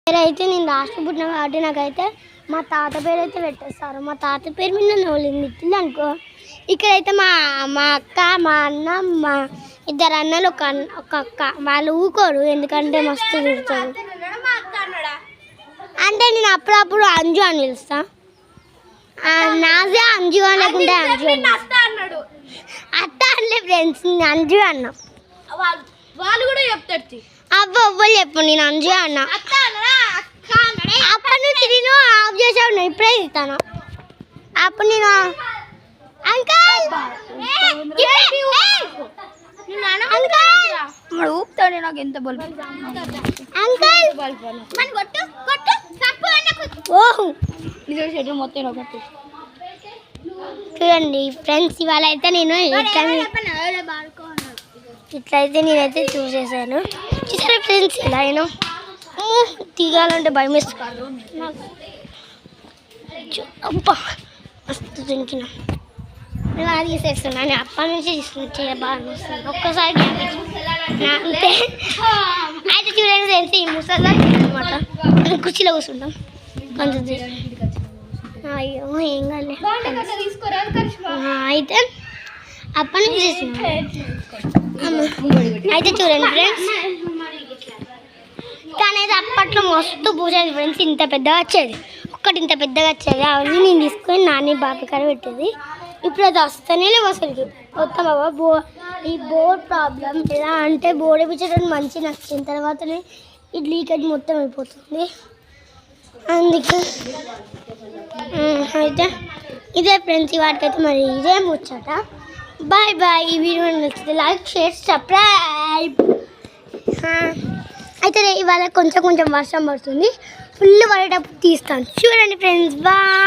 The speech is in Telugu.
పేరైతే నేను లాస్ట్ పుట్టిన కాబట్టి నాకైతే మా తాత పేరు అయితే పెట్టేస్తారు. మా తాత పేరు మీద నవ్వులింది ఇట్లా అనుకో. ఇక్కడైతే మా మా అక్క, మా అన్న, మా ఇద్దరు అన్నలు, ఒక అక్క. వాళ్ళు ఊకోరు ఎందుకంటే మస్తు తిడతారు. అంటే నేను అప్పుడప్పుడు అంజు అని పిలుస్తా. నాజే అంజు లేకుంటే అంజు అన్నాడు. అత్త అనలే ఫ్రెండ్స్, నేను అంజు అన్నా. వాళ్ళు కూడా చెప్తారు. అవ్వలు చెప్పు, నేను అంజు అన్నా. అప్పటి నుంచి నేను ఆఫ్ చేసాను, ఇప్పుడే ఇస్తాను. అప్పుడు నేను ఊపుతాడు నాకు ఎంత బల్బు. మొత్తం చూడండి ఫ్రెండ్స్, ఇవాళ అయితే నేను ఇట్లయితే నేనైతే చూసేసాను. చూసారా ఫ్రెండ్స్ ఎలా అయినా తీగాలంటే భయం వేసుకోవాలి. అబ్బా మస్తు దుంకిన నేను అది తీసేస్తున్నాను. అప్పటి నుంచి తీసుకుని బాగా వస్తుంది. ఒక్కసారి అంతే. అయితే చూడండి ఫ్రెండ్స్, ఈ ముసలా అనమాట కుర్చీలో కూర్చుంటాం కొంచెం. అయ్యో ఏం కాలే. అయితే అప్పటి నుంచి చేస్తున్నాను. అయితే చూడండి ఫ్రెండ్స్, కానీ అయితే అప్పట్లో మస్తు పూసేది ఫ్రెండ్స్. ఇంత పెద్దగా వచ్చేది, ఒక్కటి ఇంత పెద్దగా వచ్చేది. అవన్నీ నేను తీసుకొని నాని బాబికాడ పెట్టేది. ఇప్పుడు అది వస్తేనే లేవు అసలు. మొత్తం బాబా ఈ బోర్డ్ ప్రాబ్లం ఎలా అంటే బోర్డు వేయించడానికి మంచి నచ్చిన తర్వాతనే ఈ లీకేజ్ మొత్తం అయిపోతుంది. అందుకే అయితే ఇదే ఫ్రెండ్స్, వాటికైతే మరి ఇదే ముచ్చట. Bye bye. ఈ వీడియో నచ్చితే లైక్, షేర్, సబ్స్క్రైబ్. అయితే ఇవాళ కొంచెం వర్షం పడుతుంది. ఫుల్ పడేటప్పుడు తీస్తాను చూడండి ఫ్రెండ్స్. బాయ్.